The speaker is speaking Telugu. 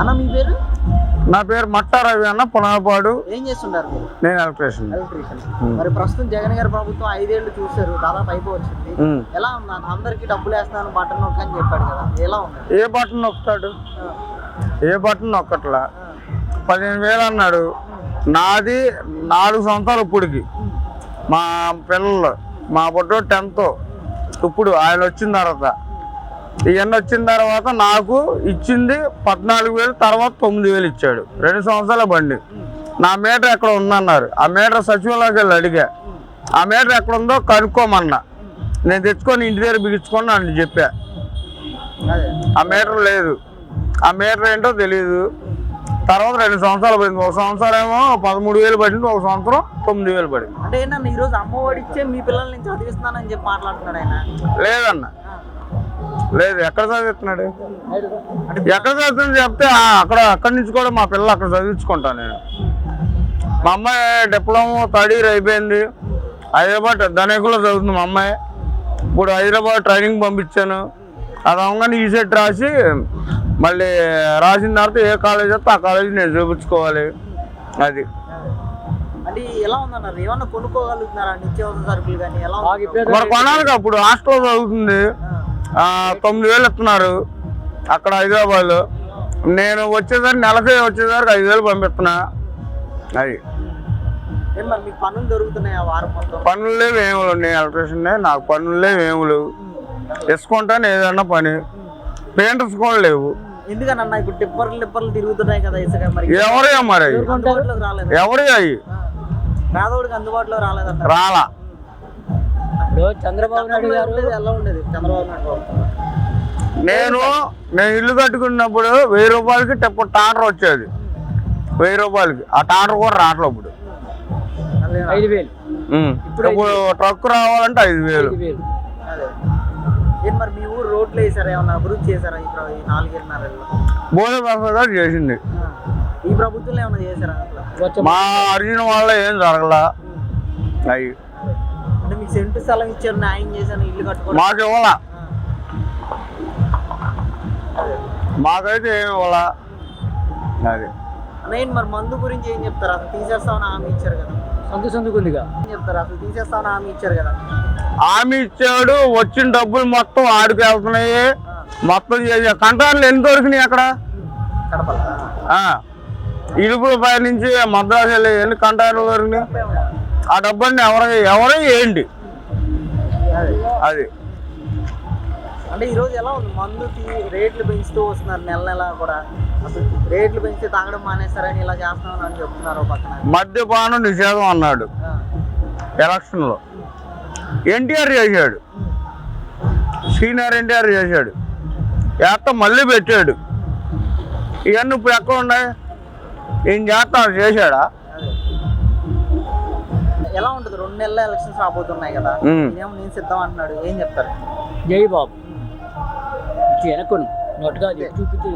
అన్న మీ పేరు? నా పేరు మట్టా రవి అన్న, పునపాడు. ఏం చేస్తుంటారు మీరు? నేను ఎలక్ట్రీషియన్. మరి ప్రస్తుతం జగన్ గారి ప్రభుత్వం 5 ఏళ్ళు చూసారు, దాదాపు అయిపోవచ్చింది. ఎలా ఉంది? అందరికి డబ్బులు వేస్తాను బటన్ నొక్క అని చెప్పాడు కదా, ఎలా ఉంది? ఏ బటన్ నొక్కుతాడు? ఏ బటన్ నొక్కట్లా. 15,000 అన్నాడు. నాది 4 సంవత్సరాలు ఇప్పటికి. మా పిల్లలు, మా బుడ్డో 10th ఇప్పుడు ఆయన వచ్చిన తర్వాత. ఇవన్నీ వచ్చిన తర్వాత నాకు ఇచ్చింది 14,000, తర్వాత 9,000 ఇచ్చాడు. 2 సంవత్సరాల బండి. నా మీటర్ ఎక్కడ ఉందన్నారు. ఆ మీటర్ సచివాలయంకి వెళ్ళి అడిగా. ఆ మీటర్ ఎక్కడ ఉందో కనుక్కోమన్నా. నేను తెచ్చుకొని ఇంటి దగ్గర బిగించుకొని అని చెప్పా. ఆ మీటర్ లేదు. ఆ మీటర్ ఏంటో తెలియదు. తర్వాత 2 సంవత్సరాలు పడింది. 1 సంవత్సరం ఏమో 13,000 పడింది, 1 సంవత్సరం 9,000 పడింది. అంటే ఏంటన్నా ఈరోజు అమ్మఒడి ఇచ్చే మీ పిల్లల్ని చదివిస్తున్నానని చెప్పి మాట్లాడుతున్నాడు ఆయన. లేదన్న, లేదు. ఎక్కడ చదివిస్తున్నాడు? ఎక్కడ చదువుతుంది చెప్తే అక్కడి నుంచి కూడా మా పిల్లలు అక్కడ చదివించుకుంటాను నేను. మా అమ్మాయి డిప్లొమా 3rd year అయిపోయింది. హైదరాబాద్ ధనేకులో చదువుతుంది మా అమ్మాయి. ఇప్పుడు హైదరాబాద్ ట్రైనింగ్ పంపించాను. అది అవగానే ఈసెట్ రాసి మళ్ళీ రాసిన తర్వాత ఏ కాలేజ్ వస్తే ఆ కాలేజీ నేను చూపించుకోవాలి. అది అంటే ఎలా ఉందన్నారు? ఏమన్నా కొనుక్కోగలుగుతున్నారా నిత్యావసర సరుకులు కానీ? ఎలా మరి కొనాలిగా. ఇప్పుడు హాస్టల్లో చదువుతుంది. 9,000 ఇస్తున్నారు అక్కడ హైదరాబాద్లో. నేను వచ్చేసరికి నెలకే వచ్చేసరికి 5,000 పంపిస్తున్నా. అది మరి మీకు పనులు దొరుకుతున్నాయా వారం మొత్తం? పనులు లేవు, ఏమి లేవు. నేను ఎలక్ట్రీషియన్, నాకు పనులు లేవు, ఏమి లేవు. వేసుకుంటాను ఏదన్నా పని. పెయింటర్స్ కూడా లేవు. ఎందుకన్నా ఇప్పుడు టిప్పర్లు తిరుగుతున్నాయి కదా ఇసుక. మరి ఎవరే మరి అందుబాటులోకి రాలేదు. ఎవరే అయ్యి పేదవాడికి అందుబాటులో రాలేదంట. రాలా. చంద్రబాబు నాయుడు గారు ఎలా ఉండేది? చంద్రబాబు నాయుడు నేను ఇల్లు కట్టుకున్నప్పుడు 1000 రూపాయలకి టాటర్ వచ్చేది. 1000 రూపాయలకి. ఆ టాటర్ కూడా రావట్లేదు ఇప్పుడు. 5,000. ఇప్పుడు ట్రక్ రావాలంటే 5,000. మరి మీ ఊరు రోడ్లు వేసారా? ఏమన్నా అభివృద్ధి చేశారా ఈ 4.5 భోజన గారు చేసింది. ఈ ప్రభుత్వంలో ఏమన్నా చేశారా? మా అర్జున వల్ల ఏం జరగలా. అయ్యి అంటే మీకు సెంటు స్థలం ఇచ్చారు, న్యాయం చేశాను, ఇల్లు కట్టుకోవాలి. మాకు ఇవ్వాలా. మాకైతే ఏమి ఇవ్వాలా. అది నేను మరి మందు గురించి ఏం చెప్తారు? అసలు తీసేస్తామని హామీ ఇచ్చారు కదా. సందుకుందిగా ఏం చెప్తారు? అసలు తీసేస్తామని హామీ ఇచ్చారు కదా. హామీ ఇచ్చాడు. వచ్చిన డబ్బులు మొత్తం ఆడికి వెళ్తున్నాయి. మొత్తం చేసే కంట్రాక్ట్లు ఎన్ని దొరికినాయి అక్కడ? ఇడుపుల పై నుంచి మద్రాసు వెళ్ళి ఎన్ని కంట్రాక్ట్లు దొరికినాయి? ఆ డబ్బుని ఎవరై ఏంటి? అది అంటే ఈరోజు ఎలా ఉంది? మందు రేట్లు పెంచుతూ వస్తున్నారు నెల నెల కూడా. అసలు రేట్లు పెంచి తాగడం మానేస్తారని ఇలా చేస్తామని అని చెప్తున్నారు. పక్కన మద్యపానం నిషేధం అన్నాడు ఎలక్షన్లో. ఎన్టీఆర్ చేశాడు, సీనియర్ ఎన్టీఆర్ చేశాడు. మళ్ళీ పెట్టాడు. ఇవన్నీ ఇప్పుడు ఎక్కడ ఉన్నాయి? ఏం చేస్తాడు? చేశాడా? ఎలా ఉంటుంది? 2 నెలల ఎలక్షన్స్ రాబోతున్నాయి కదా. ఏమో నేను సిద్ధం అంటున్నాడు. ఏం చెప్తారు? జై బాబు వెనక్కుని నోటుగా చూపితే